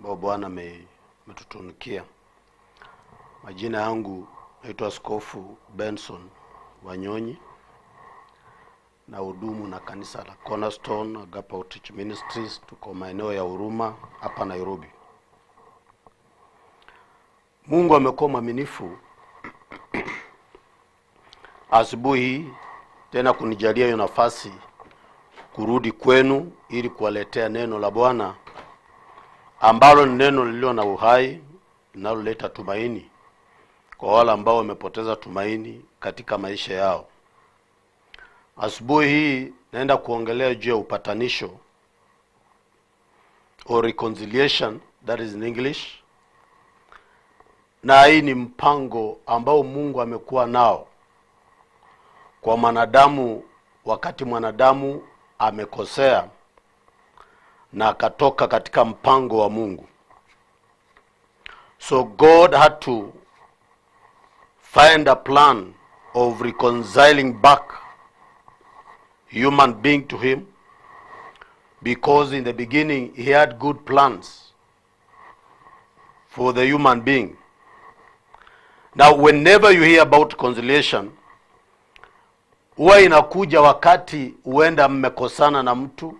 ambao Bwana ametutunukia. Majina yangu naitwa Askofu Benson Wanyonyi, na hudumu na kanisa la Cornerstone Agape Outreach Ministries. Tuko maeneo ya Huruma hapa Nairobi. Mungu amekuwa mwaminifu asubuhi tena kunijalia hiyo nafasi kurudi kwenu ili kuwaletea neno la Bwana ambalo ni neno lililo na uhai, linaloleta tumaini kwa wale ambao wamepoteza tumaini katika maisha yao. Asubuhi hii naenda kuongelea juu ya upatanisho, or reconciliation, that is in English. Na hii ni mpango ambao Mungu amekuwa nao kwa mwanadamu wakati mwanadamu amekosea na akatoka katika mpango wa Mungu. So God had to find a plan of reconciling back human being to him, because in the beginning he had good plans for the human being. Now whenever you hear about reconciliation, huwa inakuja wakati huenda mmekosana na mtu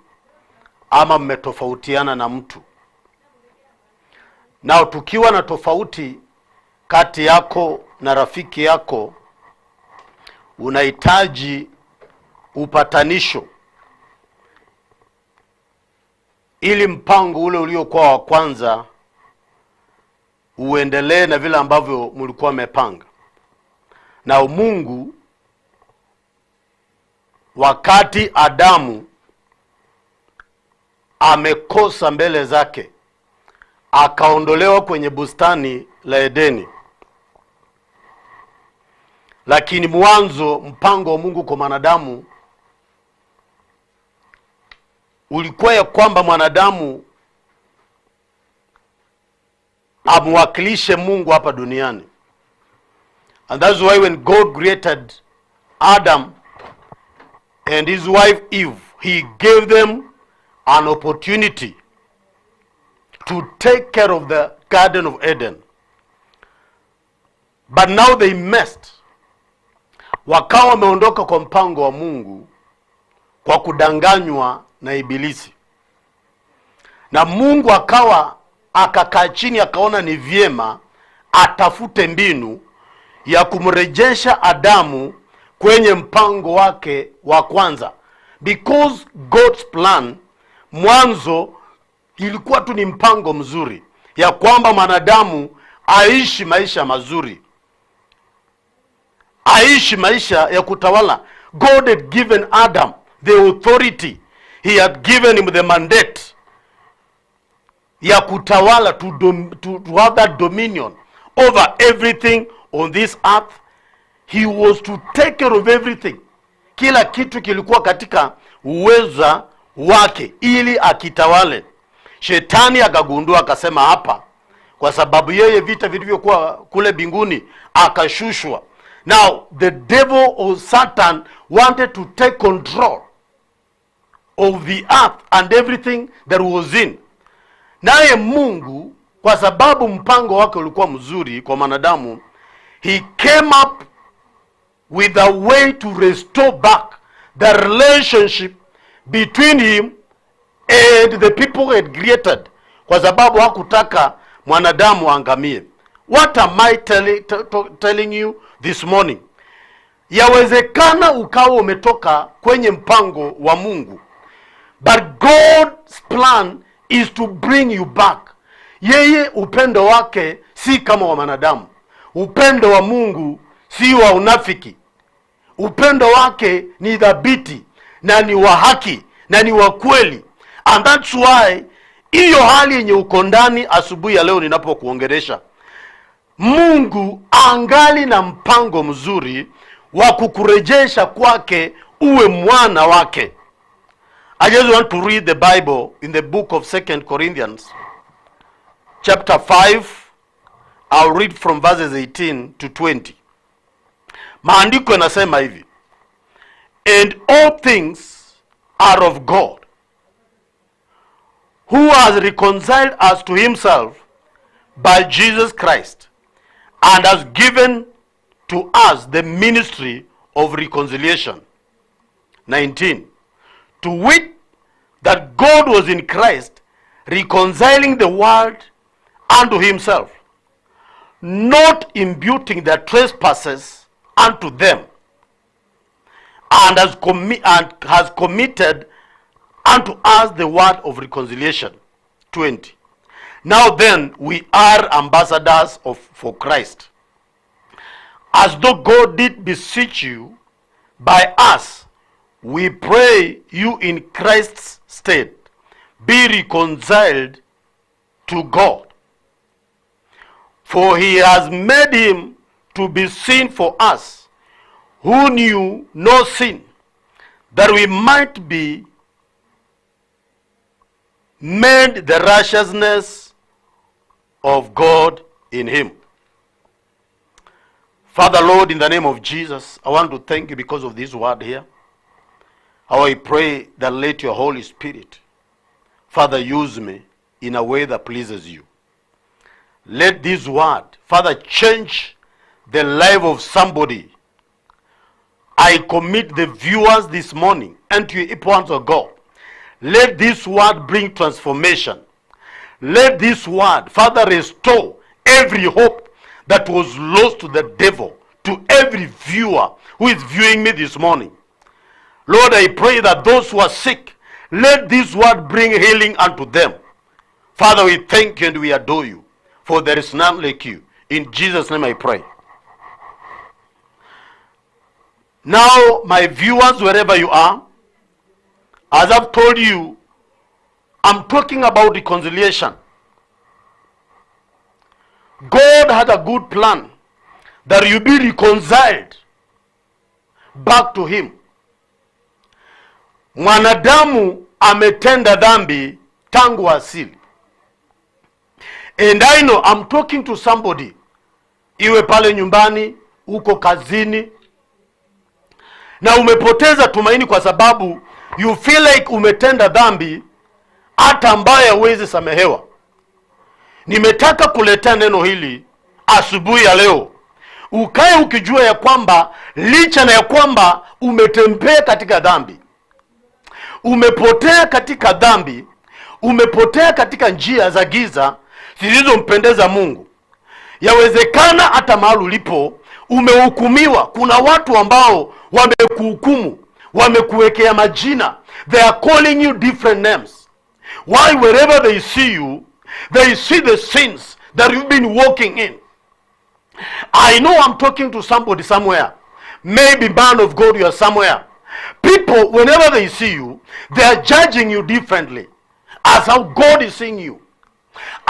ama mmetofautiana na mtu. Na tukiwa na tofauti kati yako na rafiki yako, unahitaji upatanisho ili mpango ule uliokuwa wa kwanza uendelee na vile ambavyo mlikuwa mmepanga. Na Mungu, wakati Adamu amekosa mbele zake, akaondolewa kwenye bustani la Edeni, lakini mwanzo mpango wa Mungu kwa mwanadamu ulikuwa ya kwamba mwanadamu amwakilishe Mungu hapa duniani. And that's why when God created Adam and his wife Eve, he gave them an opportunity to take care of the Garden of Eden. But now they messed. Wakawa wameondoka kwa mpango wa Mungu kwa kudanganywa na Ibilisi. Na Mungu akakaa chini akaona ni vyema atafute mbinu ya kumrejesha Adamu kwenye mpango wake wa kwanza. Because God's plan mwanzo ilikuwa tu ni mpango mzuri ya kwamba mwanadamu aishi maisha mazuri, aishi maisha ya kutawala. God had given Adam the authority. He had given him the mandate ya kutawala, to have that dominion over everything on this earth. He was to take care of everything. Kila kitu kilikuwa katika uweza wake ili akitawale. Shetani akagundua akasema hapa, kwa sababu yeye vita vilivyokuwa kule mbinguni akashushwa. Now the devil or Satan wanted to take control of the earth and everything that was in. Naye Mungu, kwa sababu mpango wake ulikuwa mzuri kwa wanadamu, he came up with a way to restore back the relationship between him and the people he had created, kwa sababu hakutaka mwanadamu angamie. What am I telling you this morning? Yawezekana ukawa umetoka kwenye mpango wa Mungu, but God's plan is to bring you back. Yeye upendo wake si kama wa wanadamu. Upendo wa Mungu si wa unafiki. Upendo wake ni thabiti na ni wa haki na ni wa kweli. And that's why hiyo hali yenye uko ndani asubuhi ya leo ninapokuongelesha, Mungu angali na mpango mzuri wa kukurejesha kwake uwe mwana wake. I just want to read the Bible in the book of 2 Corinthians chapter 5. I'll read from verses 18 to 20. Maandiko yanasema hivi: and all things are of God, who has reconciled us to himself by Jesus Christ, and has given to us the ministry of reconciliation. 19. To wit, that God was in Christ, reconciling the world unto himself, not imputing their trespasses unto them, and has committed unto us the word of reconciliation. 20. Now then, we are ambassadors for Christ, as though God did beseech you by us. We pray you in Christ's stead, be reconciled to God. For he has made him to be sin for us, who knew no sin, that we might be made the righteousness of God in him. Father, Lord, in the name of Jesus, I want to thank you because of this word here. How I pray that let your Holy Spirit, Father, use me in a way that pleases you. Let this word, Father, change the life of somebody. I commit the viewers this morning into your hands of God. Let this word bring transformation. Let this word, Father, restore every hope that was lost to the devil, to every viewer who is viewing me this morning. Lord, I pray that those who are sick, let this word bring healing unto them. Father, we thank you and we adore you, for there is none like you. In Jesus' name I pray. Now, my viewers, wherever you are, as I've told you, I'm talking about reconciliation. God had a good plan that you be reconciled back to him. Mwanadamu ametenda dhambi tangu asili. And I know I'm talking to somebody, iwe pale nyumbani, uko kazini, na umepoteza tumaini kwa sababu you feel like umetenda dhambi hata ambaye huwezi samehewa. Nimetaka kuletea neno hili asubuhi ya leo, ukae ukijua ya kwamba licha na ya kwamba umetembea katika dhambi, umepotea katika dhambi, umepotea katika njia za giza zilizompendeza Mungu, yawezekana hata mahali ulipo umehukumiwa. Kuna watu ambao wamekuhukumu, wamekuwekea majina. They are calling you different names. Why? Wherever they see you, they see the sins that you've been walking in. I know I'm talking to somebody somewhere. Maybe, man of God, you are somewhere. People, whenever they see you, they are judging you differently as how God is seeing you.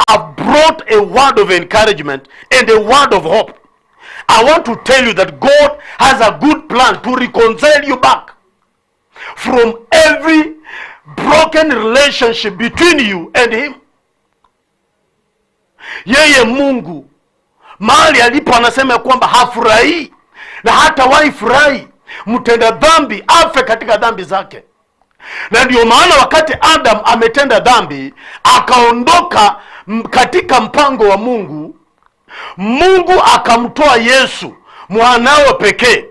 I've brought a word of encouragement and a word of hope. I want to tell you that God has a good plan to reconcile you back from every broken relationship between you and him. Yeye Mungu mahali alipo anasema kwamba hafurahi na hata waifurahi mtenda dhambi afe katika dhambi zake. Na ndio maana wakati Adam ametenda dhambi, akaondoka katika mpango wa Mungu, Mungu akamtoa Yesu mwanawe pekee,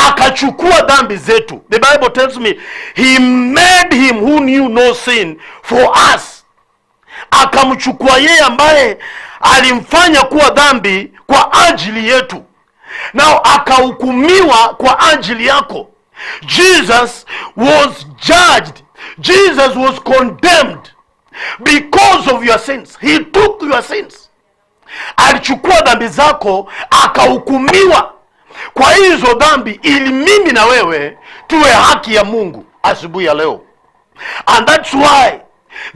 akachukua dhambi zetu. The Bible tells me he made him who knew no sin for us. Akamchukua yeye ambaye alimfanya kuwa dhambi kwa ajili yetu, nao akahukumiwa kwa ajili yako. Jesus was judged. Jesus was condemned because of your sins. He took your sins. Alichukua dhambi zako, akahukumiwa kwa hizo dhambi, ili mimi na wewe tuwe haki ya Mungu asubuhi ya leo. And that's why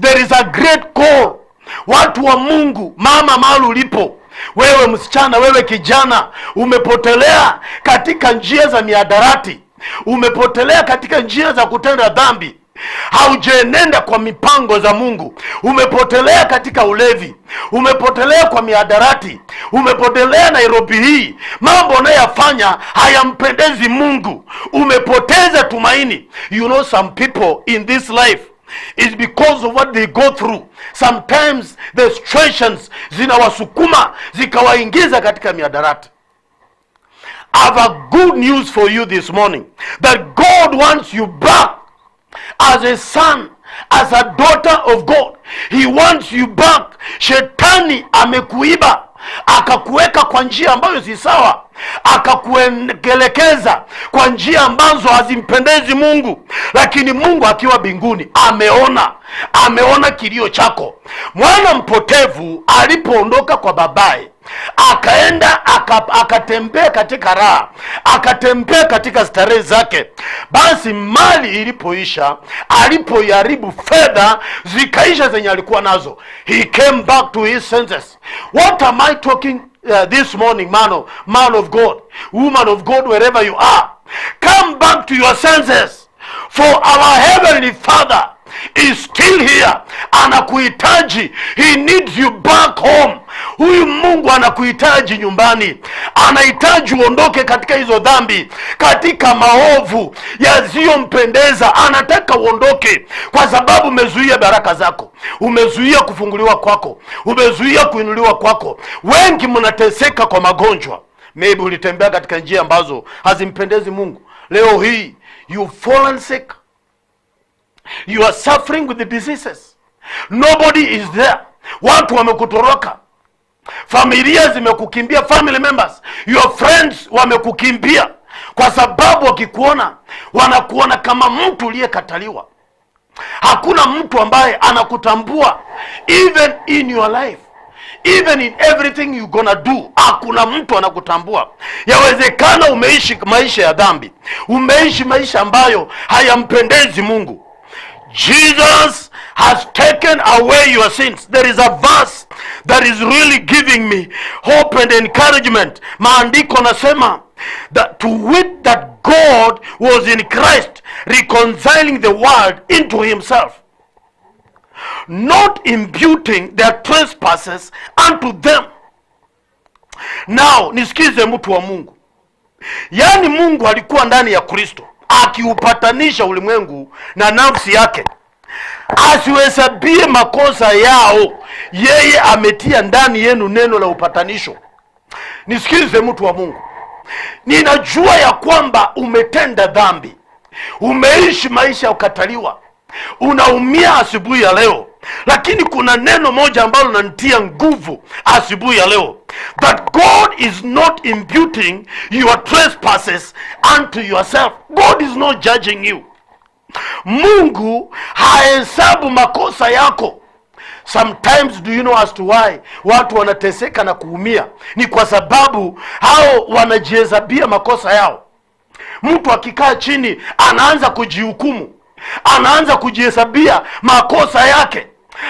there is a great call. Watu wa Mungu, mama mahali ulipo, wewe msichana, wewe kijana, umepotelea katika njia za miadarati, umepotelea katika njia za kutenda dhambi, haujenenda kwa mipango za Mungu, umepotelea katika ulevi, umepotelea kwa miadarati, umepotelea Nairobi hii, mambo unayofanya hayampendezi Mungu, umepoteza tumaini. You know, some people in this life, is because of what they go through. Sometimes the situations zinawasukuma zikawaingiza katika miadarati. I have a good news for you this morning, that God wants you back as a son, as a daughter of God. He wants you back. Shetani amekuiba, akakuweka kwa njia ambayo si sawa, akakuelekeza kwa njia ambazo hazimpendezi Mungu. Lakini Mungu akiwa mbinguni ameona kilio chako. Mwana mpotevu alipoondoka kwa babaye, akaenda akatembea katika raha, akatembea katika starehe zake, basi mali ilipoisha, alipoiharibu, fedha zikaisha zenye alikuwa nazo, he came back to his senses. What am I talking this morning, man of God, woman of God, wherever you are? Come back to your senses, for our heavenly Father is still here. Anakuhitaji. He needs you back home. Huyu Mungu anakuhitaji nyumbani. Anahitaji uondoke katika hizo dhambi, katika maovu yasiyompendeza. Anataka uondoke, kwa sababu umezuia baraka zako, umezuia kufunguliwa kwako, umezuia kuinuliwa kwako. Wengi mnateseka kwa magonjwa. Maybe ulitembea katika njia ambazo hazimpendezi Mungu. Leo hii you fallen sick, you are suffering with the diseases. Nobody is there. Watu wamekutoroka, familia zimekukimbia, family members, your friends wamekukimbia, kwa sababu wakikuona wanakuona kama mtu uliyekataliwa. Hakuna mtu ambaye anakutambua, even in your life, even in everything you gonna do. Hakuna mtu anakutambua. Yawezekana umeishi maisha ya dhambi, umeishi maisha ambayo hayampendezi Mungu. Jesus has taken away your sins. There is a verse that is really giving me hope and encouragement. Maandiko nasema that to wit that God was in Christ, reconciling the world into himself, not imputing their trespasses unto them. Now, nisikize mtu wa Mungu. Yaani Mungu alikuwa ndani ya Kristo, akiupatanisha ulimwengu na nafsi yake, asiwahesabie makosa yao. Yeye ametia ndani yenu neno la upatanisho. Nisikize mtu wa Mungu. Ninajua ya kwamba umetenda dhambi, umeishi maisha ya ukataliwa, unaumia asubuhi ya leo. Lakini kuna neno moja ambalo linanitia nguvu asubuhi ya leo, that God is not imputing your trespasses unto yourself. God is not judging you. Mungu hahesabu makosa yako. Sometimes, do you know as to why watu wanateseka na kuumia? Ni kwa sababu hao wanajihesabia makosa yao. Mtu akikaa chini anaanza kujihukumu, anaanza kujihesabia makosa yake,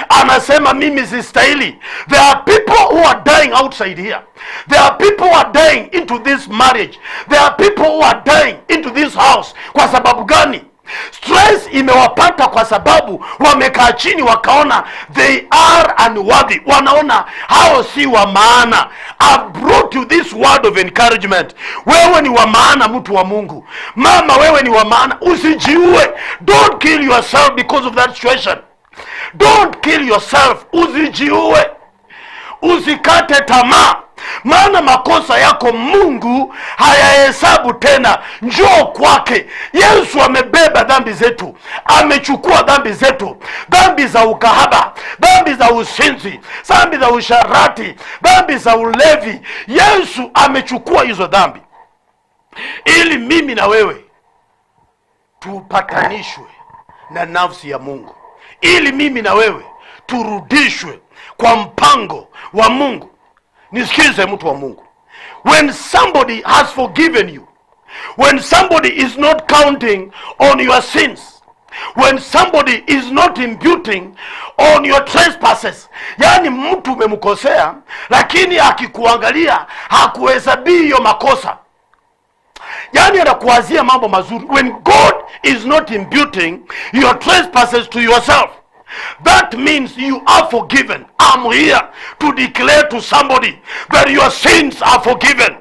anasema mimi sistahili. There are people who are dying outside here. There are people who are dying into this marriage. There are people who are dying into this house. Kwa sababu gani? Stress imewapata kwa sababu wamekaa chini wakaona they are unworthy. Wanaona hao si wa maana. I brought you this word of encouragement. Wewe ni wa maana, mtu wa Mungu. Mama, wewe ni wa maana. Usijiue. Don't kill yourself because of that situation. Don't kill yourself. Usijiue. Usikate tamaa. Maana makosa yako Mungu hayahesabu tena. Njoo kwake. Yesu amebeba dhambi zetu, amechukua dhambi zetu, dhambi za ukahaba, dhambi za usinzi, dhambi za usharati, dhambi za ulevi. Yesu amechukua hizo dhambi ili mimi na wewe tupatanishwe na nafsi ya Mungu, ili mimi na wewe turudishwe kwa mpango wa Mungu. Nisikize mtu wa Mungu. When somebody has forgiven you, when somebody is not counting on your sins, when somebody is not imputing on your trespasses, yani mtu umemkosea lakini akikuangalia hakuhesabii hiyo makosa, yani anakuwazia mambo mazuri. When God is not imputing your trespasses to yourself, that means you are forgiven. I'm here to declare to somebody that your sins are forgiven.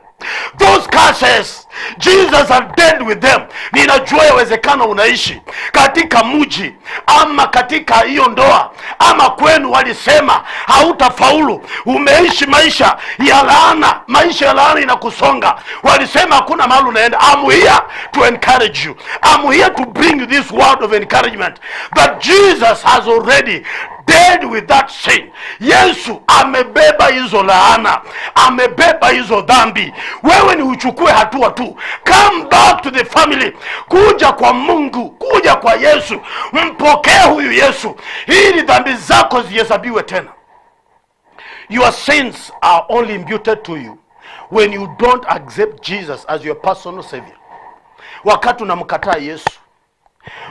Those curses Jesus had dealt with them. Ninajua yawezekana unaishi katika mji ama katika hiyo ndoa ama kwenu walisema hautafaulu. Umeishi maisha ya laana, maisha ya laana inakusonga. Walisema hakuna mahali unaenda. I'm here to encourage you. I'm here to bring you this word of encouragement that Jesus has already dead with that sin. Yesu amebeba hizo laana, amebeba hizo dhambi. Wewe ni uchukue hatua tu. Come back to the family. Kuja kwa Mungu, kuja kwa Yesu. Mpokee huyu Yesu ili dhambi zako zihesabiwe tena. Your sins are only imputed to you when you don't accept Jesus as your personal savior. Wakati unamkataa Yesu,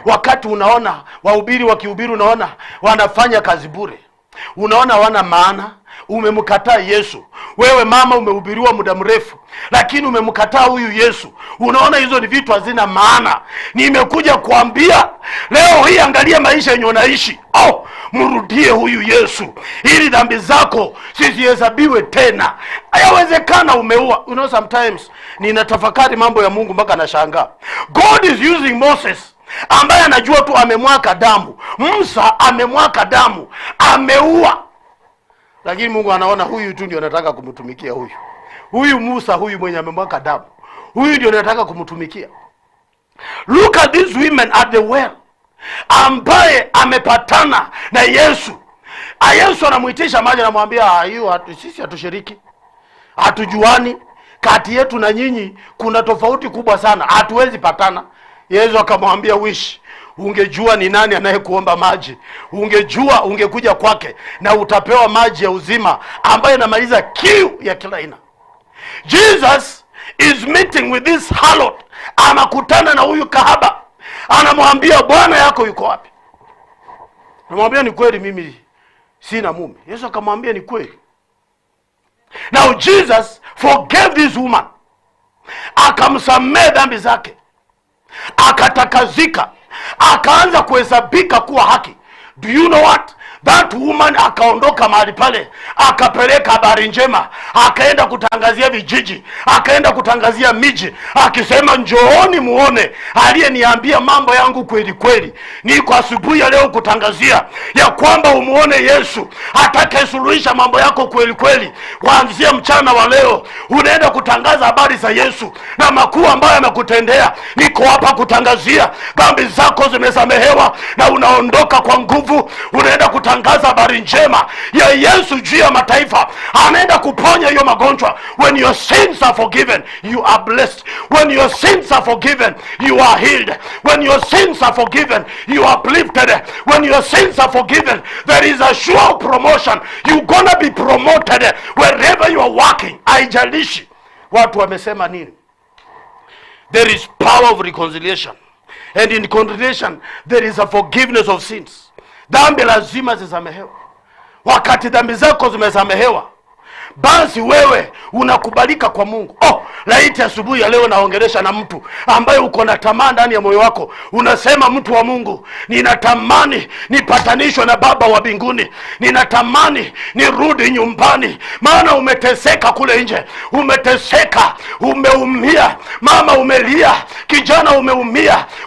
wakati unaona wahubiri wakihubiri, unaona wanafanya kazi bure, unaona wana maana, umemkataa Yesu. Wewe mama umehubiriwa muda mrefu, lakini umemkataa huyu Yesu. Unaona hizo ni vitu hazina maana. Nimekuja kuambia leo hii, angalia maisha yenye unaishi. Mrudie huyu Yesu ili dhambi zako zisihesabiwe tena. Hayawezekana umeua. Sometimes ninatafakari mambo ya Mungu mpaka nashangaa. God is using Moses ambaye anajua tu amemwaka damu. Musa amemwaka damu, ameua. Lakini Mungu anaona huyu tu ndio anataka kumtumikia huyu Musa, huyu mwenye amemwaka damu. Huyu ndio anataka kumtumikia. Look at these women at the well, ambaye amepatana na Yesu. Yesu anamuitisha maji, anamwambia sisi hatushiriki, hatujuani, kati yetu na nyinyi kuna tofauti kubwa sana, hatuwezi patana. Yesu akamwambia, ungejua ni nani anayekuomba maji, ungejua ungekuja kwake na utapewa maji ya uzima ambayo inamaliza kiu ya kila aina. Jesus is meeting with this harlot. Anakutana na huyu kahaba, anamwambia, Bwana yako yuko wapi? Anamwambia, ni kweli mimi sina mume. Yesu akamwambia, ni kweli. Now Jesus forgave this woman, akamsamehe dhambi zake, akatakazika, akaanza kuhesabika kuwa haki. Do you know what? That woman akaondoka mahali pale, akapeleka habari njema, akaenda kutangazia vijiji, akaenda kutangazia miji, akisema, njooni muone aliyeniambia mambo yangu kweli kweli. Niko asubuhi ya leo kutangazia ya kwamba umuone Yesu atakayesuluhisha mambo yako kweli kweli. Kuanzia mchana wa leo unaenda kutangaza habari za Yesu na makuu ambayo amekutendea. Niko hapa kutangazia dhambi zako zimesamehewa na unaondoka kwa nguvu. Unaenda kutangaza habari njema ya Yesu juu ya mataifa. Anaenda kuponya hiyo magonjwa. When your sins are forgiven, you are blessed. When your sins are forgiven, you are healed. When your sins are forgiven, you are uplifted. When your sins are forgiven, there is a sure promotion. You're gonna be promoted wherever you are working. Haijalishi watu wamesema nini. There is power of reconciliation. And in reconciliation, there is a forgiveness of sins. Dhambi lazima zisamehewe. Wakati dhambi zako zimesamehewa, basi wewe unakubalika kwa Mungu. Laiti asubuhi ya leo naongelesha na mtu ambaye uko na tamaa ndani ya moyo wako. Unasema, mtu wa Mungu, ninatamani nipatanishwe na Baba wa mbinguni. Ninatamani nirudi nyumbani, maana umeteseka kule nje. Umeteseka, umeumia. Mama umelia, kijana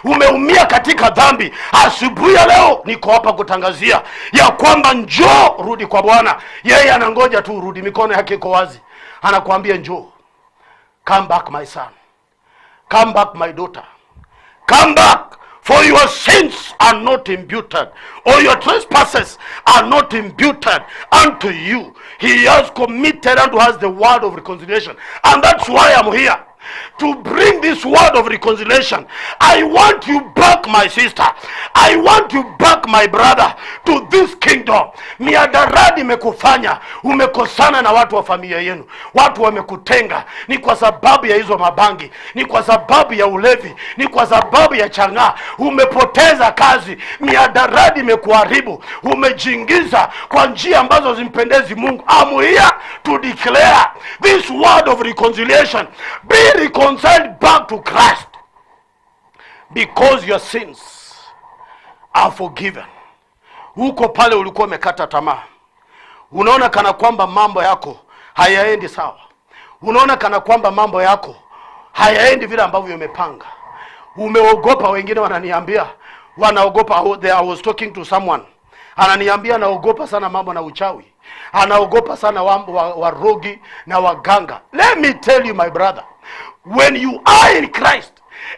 umeumia katika dhambi. Asubuhi ya leo niko hapa kutangazia ya kwamba njoo, rudi kwa Bwana. Yeye anangoja tu urudi. Mikono yake iko wazi, anakuambia njoo. Come back my son, come back my daughter, come back, for your sins are not imputed, or your trespasses are not imputed unto you. He has committed unto us the word of reconciliation, and that's why I'm here to bring this word of reconciliation. I want you back, my sister. I want you back, my brother, to this kingdom. Miadaradi imekufanya umekosana na watu wa familia yenu. Watu wamekutenga, ni kwa sababu ya hizo mabangi, ni kwa sababu ya ulevi, ni kwa sababu ya chang'aa. Umepoteza kazi, miadaradi imekuharibu, umejiingiza kwa njia ambazo zimpendezi Mungu. I'm here to declare this word of reconciliation. Be reconciled back to Christ, because your sins are forgiven. Huko pale ulikuwa umekata tamaa, unaona kana kwamba mambo yako hayaendi sawa, unaona kana kwamba mambo yako hayaendi vile ambavyo umepanga. Umeogopa. Wengine wananiambia wanaogopa. I was talking to someone, ananiambia anaogopa sana mambo na uchawi, anaogopa sana warogi na waganga. Let me tell you my brother, when you are in Christ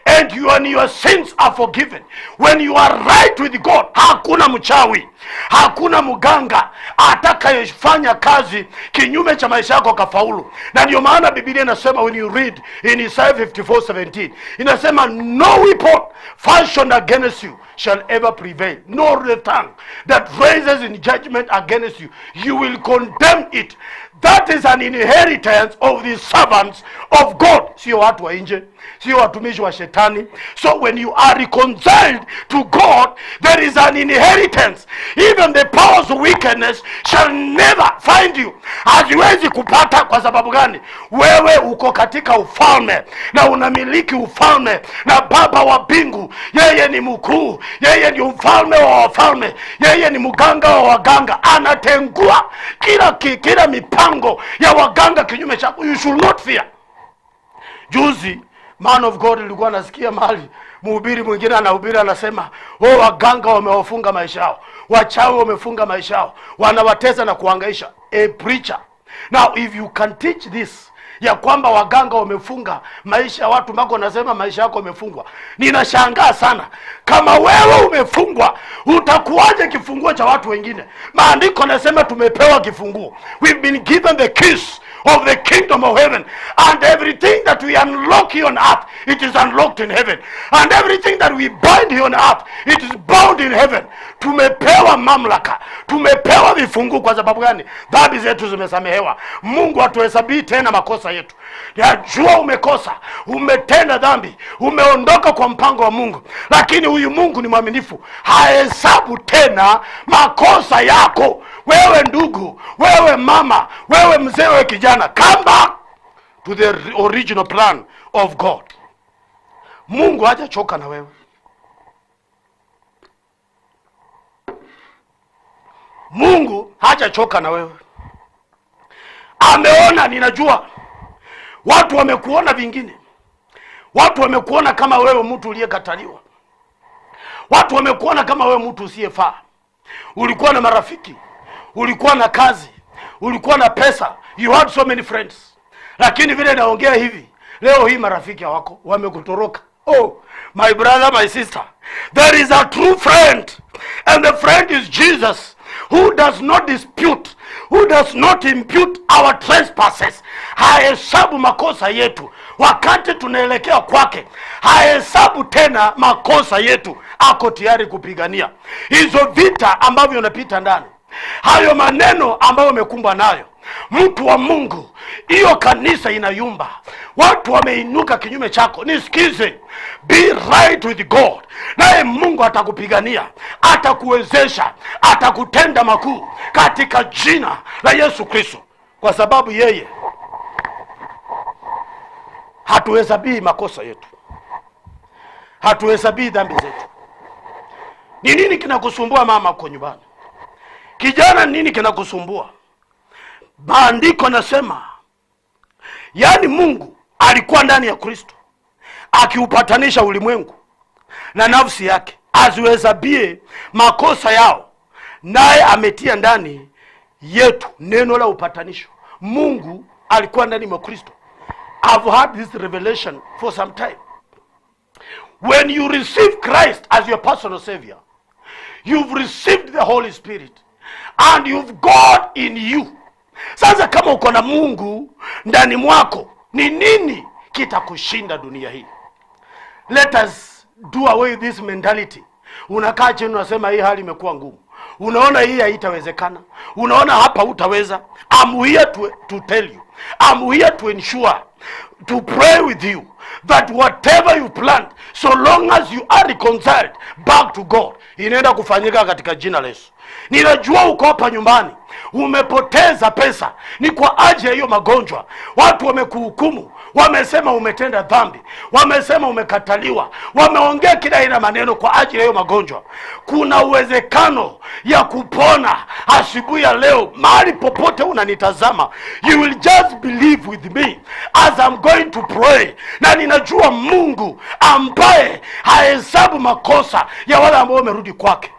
and your sins are forgiven, when you are right with God, hakuna mchawi, hakuna mganga atakayefanya kazi kinyume cha maisha yako kafaulu. Na ndio maana Biblia inasema, when you read in Isaiah 54:17, inasema no weapon fashioned against you shall ever prevail, nor the tongue that raises in judgment against you, you will condemn it. That is an inheritance of the servants of God. Sio watu wa nje, sio watumishi wa shetani. So when you are reconciled to God, there is an inheritance. Even the powers of wickedness shall never find you. Haziwezi kupata. Kwa sababu gani? Wewe uko katika ufalme na unamiliki ufalme, na Baba wa mbingu, yeye ni mkuu, yeye ni mfalme wa wafalme, yeye ni mganga wa waganga. Anatengua kila mipango ya waganga kinyume chako. You should not fear. Juzi man of God nilikuwa nasikia mahali mhubiri mwingine anahubiri, anasema waganga wamewafunga maisha yao, wachawi wamefunga maisha yao, wanawatesa na kuhangaisha. A preacher, now if you can teach this, ya kwamba waganga wamefunga maisha ya watu, mpaka nasema maisha yako yamefungwa, ninashangaa sana. Kama wewe umefungwa, utakuwaje kifunguo cha watu wengine? Maandiko nasema tumepewa kifunguo. We've been given the keys of the kingdom of heaven, and everything that we unlock here on earth, it is unlocked in heaven, and everything that we bind here on earth, it is bound in heaven. Tumepewa mamlaka, tumepewa vifunguo. Kwa sababu gani? Dhambi zetu zimesamehewa. Mungu hatuhesabii tena makosa yetu. Najua umekosa, umetenda dhambi, umeondoka kwa mpango wa Mungu, lakini huyu Mungu ni mwaminifu, hahesabu tena makosa yako. Wewe ndugu, wewe mama, wewe mzee, wewe kijana, come back to the original plan of God. Mungu hajachoka na wewe. Mungu hajachoka na wewe. Ameona, ninajua watu wamekuona vingine. Watu wamekuona kama wewe mtu uliyekataliwa. Watu wamekuona kama wewe mtu usiyefaa. Ulikuwa na marafiki, ulikuwa na kazi, ulikuwa na pesa, you had so many friends. Lakini vile naongea hivi, leo hii marafiki wako wamekutoroka. Oh, my brother, my sister, there is a true friend, and the friend is Jesus, who does not dispute, who does not impute our trespasses. Hahesabu makosa yetu. Wakati tunaelekea kwake, hahesabu tena makosa yetu. Ako tayari kupigania hizo vita ambavyo unapita ndani, hayo maneno ambayo umekumbwa nayo. Mtu wa Mungu, hiyo kanisa inayumba, watu wameinuka kinyume chako. Nisikize, be right with God, naye Mungu atakupigania, atakuwezesha, atakutenda makuu katika jina la Yesu Kristo. Kwa sababu yeye hatuhesabii makosa yetu, hatuhesabii dhambi zetu. Ni nini kinakusumbua mama uko nyumbani? Kijana, nini kinakusumbua? Maandiko nasema, yani Mungu alikuwa ndani ya Kristo akiupatanisha ulimwengu na nafsi yake, aziwezabie makosa yao, naye ametia ndani yetu neno la upatanisho. Mungu alikuwa ndani mwa Kristo. I've had this revelation for some time. When you receive Christ as your personal savior, you've received the Holy Spirit and you've God in you. Sasa kama uko na Mungu ndani mwako, ni nini kitakushinda dunia hii? Let us do away with this mentality. Unakaa chini unasema hii hali imekuwa ngumu, unaona hii haitawezekana, unaona hapa hutaweza. I'm here to tell you, I'm here to ensure, to pray with you that whatever you plant, so long as you are reconciled back to God, inaenda kufanyika katika jina la Yesu. Ninajua uko hapa nyumbani umepoteza pesa, ni kwa ajili ya hiyo magonjwa. Watu wamekuhukumu, wamesema umetenda dhambi, wamesema umekataliwa, wameongea kila aina maneno kwa ajili ya hiyo magonjwa. Kuna uwezekano ya kupona asubuhi ya leo. Mahali popote unanitazama, you will just believe with me as I'm going to pray. Na ninajua Mungu ambaye hahesabu makosa ya wale ambao wamerudi kwake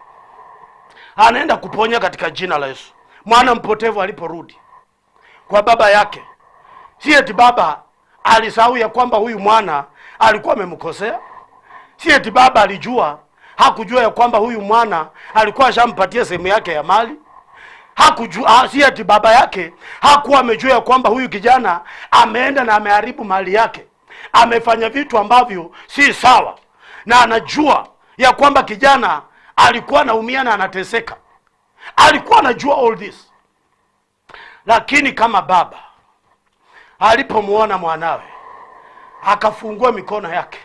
anaenda kuponya katika jina la Yesu. Mwana mpotevu aliporudi kwa baba yake, si eti baba alisahau ya kwamba huyu mwana alikuwa amemkosea. Si eti baba hakujua ya kwamba huyu mwana alikuwa ashampatia sehemu yake ya mali. Hakujua. Si eti baba yake hakuwa amejua ya kwamba huyu kijana ameenda na ameharibu mali yake, amefanya vitu ambavyo si sawa, na anajua ya kwamba kijana alikuwa anaumia na anateseka. Alikuwa anajua all this. Lakini kama baba alipomuona mwanawe, akafungua mikono yake,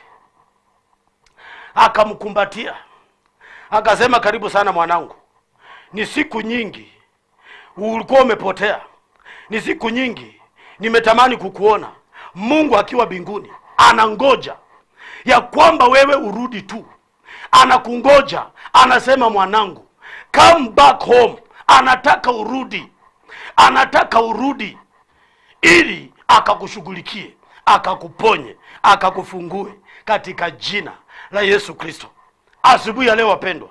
akamkumbatia, akasema, karibu sana mwanangu. Ni siku nyingi ulikuwa umepotea, ni siku nyingi nimetamani kukuona. Mungu akiwa mbinguni anangoja ya kwamba wewe urudi tu. Anakungoja, anasema, mwanangu, come back home. Anataka urudi ili akakushughulikie, akakuponye, akakufungue katika jina la Yesu Kristo. Asubuhi ya leo wapendwa,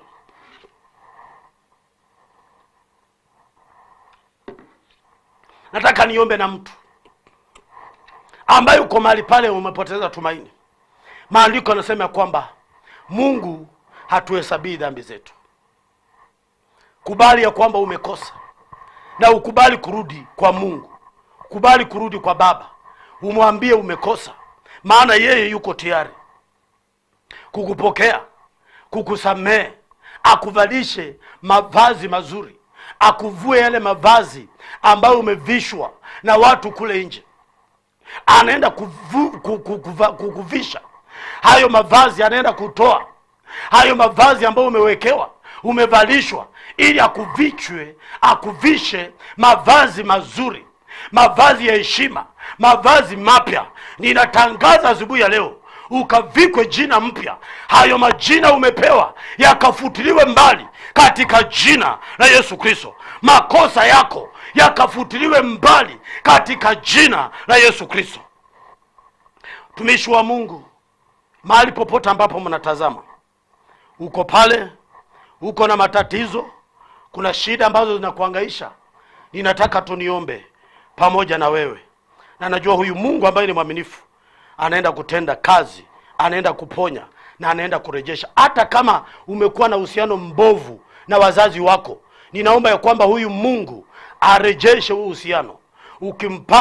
nataka niombe na mtu ambaye uko mahali pale umepoteza tumaini. Maandiko yanasema kwamba Mungu hatuhesabii dhambi zetu. Kubali ya kwamba umekosa, na ukubali kurudi kwa Mungu. Kubali kurudi kwa Baba, umwambie umekosa, maana yeye yuko tayari kukupokea, kukusamehe, akuvalishe mavazi mazuri, akuvue yale mavazi ambayo umevishwa na watu kule nje. Anaenda kukuvisha hayo mavazi, anaenda kutoa hayo mavazi ambayo umewekewa, umevalishwa, ili akuvishe mavazi mazuri, mavazi ya heshima, mavazi mapya. Ninatangaza asubuhi ya leo ukavikwe jina mpya. Hayo majina umepewa yakafutiliwe mbali katika jina la Yesu Kristo. Makosa yako yakafutiliwe mbali katika jina la Yesu Kristo. Tumishi wa Mungu, mahali popote ambapo mnatazama, uko pale, uko na matatizo, kuna shida ambazo zinakuhangaisha, ninataka tuniombe pamoja na wewe. Na najua huyu Mungu ambaye ni mwaminifu anaenda kutenda kazi, anaenda kuponya na anaenda kurejesha. Hata kama umekuwa na uhusiano mbovu na wazazi wako, ninaomba ya kwamba huyu Mungu arejeshe huo uhusiano.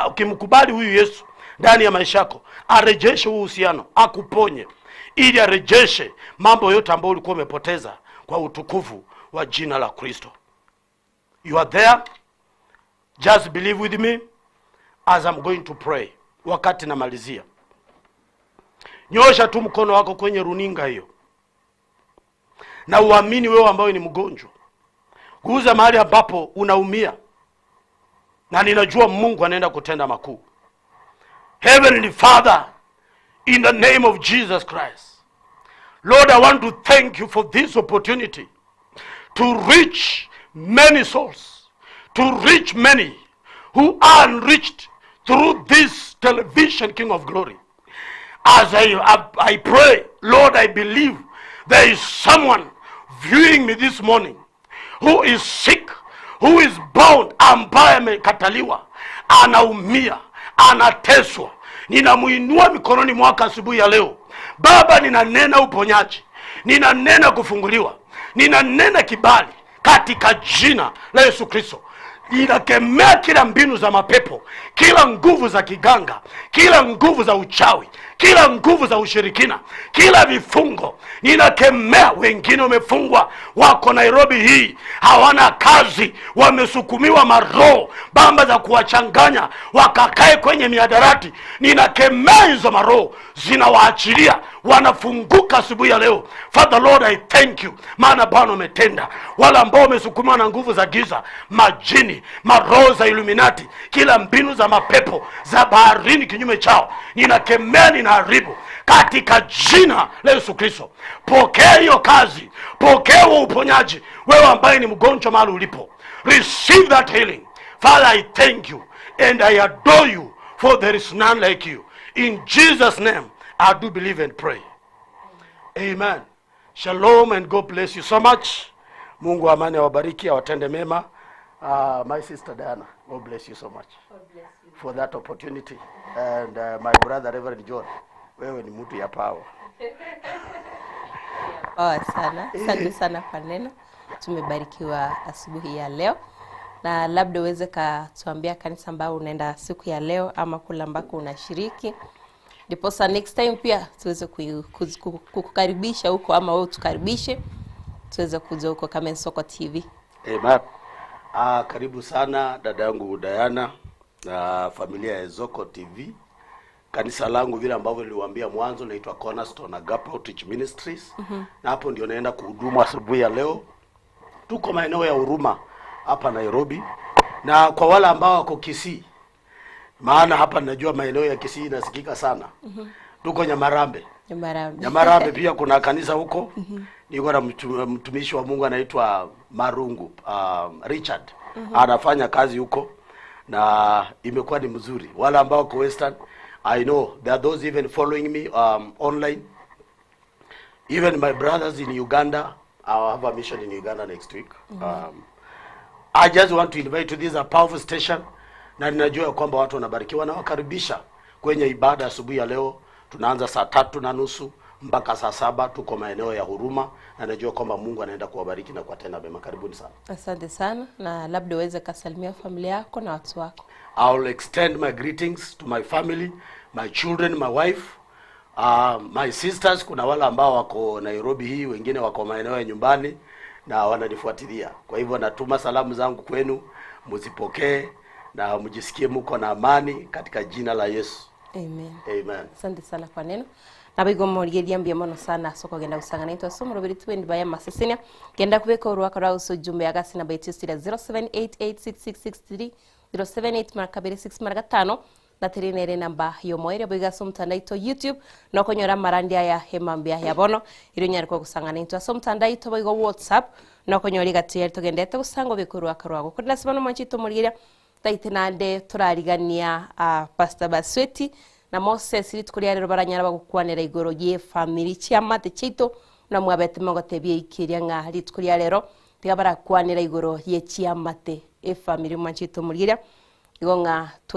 Ukimkubali huyu Yesu ndani ya maisha yako, arejeshe huo uhusiano, akuponye, ili arejeshe mambo yote ambayo ulikuwa umepoteza kwa utukufu wa jina la Kristo. You are there. Just believe with me as I'm going to pray. Wakati namalizia, nyosha tu mkono wako kwenye runinga hiyo, na uamini wewe ambaye ni mgonjwa. Guza mahali ambapo unaumia, na ninajua Mungu anaenda kutenda makuu. Heavenly Father, in the name of Jesus Christ, Lord, I want to thank you for this opportunity to reach many souls, to reach many who are unreached through this television, King of Glory. As I pray, Lord, I believe there is someone viewing me this morning who is sick, who is bound, ambaye amekataliwa, anaumia, anateswa. Ninamuinua mikononi mwako asubuhi ya leo. Baba, ninanena uponyaji, ninanena kufunguliwa, ninanena kibali katika jina la Yesu Kristo. Ninakemea kila mbinu za mapepo, kila nguvu za kiganga, kila nguvu za uchawi, kila nguvu za ushirikina, kila vifungo ninakemea. Wengine wamefungwa, wako Nairobi hii, hawana kazi, wamesukumiwa maroho bamba za kuwachanganya wakakae kwenye miadarati. Ninakemea hizo maroho, zinawaachilia, wanafunguka asubuhi ya leo. Father Lord, I thank you, maana Bwana umetenda. Wala ambao wamesukumiwa na nguvu za giza, majini, maroho za Illuminati, kila mbinu za mapepo za baharini kinyume chao, ninakemea, ninaharibu katika jina la Yesu Kristo. Pokea hiyo kazi, pokea uponyaji. Wewe ambaye ni mgonjwa mahali ulipo, receive that healing. Father, I thank you and I adore you, for there is none like you. In Jesus' name I do believe and pray. Amen. Shalom and God bless you so much. Mungu amani awabariki, awatende mema. My sister Diana, God bless you so much. God bless you for that opportunity. And my brother Reverend John, wewe ni mtu ya power. Sana. Asante sana kwa neno. Tumebarikiwa asubuhi ya leo. Na labda uweze katuambia kanisa ambao unaenda siku ya leo ama kula ambako unashiriki. Ndiposa next time pia tuweze kukukaribisha huko, ama wewe tukaribishe tuweze kuja huko kama Soko TV. Amen. Karibu sana dada yangu Diana na familia ya Soko TV. Kanisa langu vile ambavyo niliwaambia mwanzo naitwa Cornerstone Agape Outreach Ministries. Na hapo ndio naenda kuhudumu asubuhi ya leo. Tuko maeneo ya Huruma hapa Nairobi. Na kwa wale ambao wako Kisii, maana hapa najua maeneo ya Kisii inasikika sana. Tuko Nyamarambe. Nyamarambe pia kuna kanisa huko. Niko na mtumishi wa Mungu anaitwa Marungu, Richard. Anafanya kazi huko na imekuwa ni mzuri. Wale ambao wako Western, I know there are those even following me online. Even my brothers in Uganda, I'll have a mission in Uganda next week. I just want to invite you. This is a powerful station. Na ninajua kwamba watu wanabarikiwa, na wakaribisha kwenye ibada asubuhi ya leo. Tunaanza saa 3:30 mpaka saa 7. Tuko maeneo ya Huruma, na najua kwamba Mungu anaenda kuwabariki na kuwatenda mema. Karibuni sana. Asante sana, na labda uweze kusalimia familia yako na watu wako. I'll extend my greetings to my family, my children, my wife, my sisters. Kuna wale ambao wako Nairobi hii, wengine wako maeneo ya nyumbani na wananifuatilia. Kwa hivyo natuma salamu zangu kwenu, muzipokee na mjisikie mko na amani katika jina la Yesu. Amen. Amen. Asante sana kwa neno. Nabigo morigeria mbia mono sana Soko genda usangana into somoro biri twendi baya masesenia genda kubeka uruwaka ra uso jumbe agasi na baiti stira 07886663 078 markabiri 6 marga 5 na terinere namba yo moire biga somtanda ito YouTube no konyora marandi ya hemambia ya bono iro nyari kwa kusangana into somtanda ito bigo WhatsApp no konyori gatier to gendete usango bikuru akarwago kudna sibano manchito morigeria taitinande turarigania Pastor Basweti na Moses ritkuria rero baranyara bagukwanira igoro ye family chiamate chito na mwabete magotebie ikiria nga ritkuria rero tiga barakwanira igoro ye chiamate family manchito muriria igonga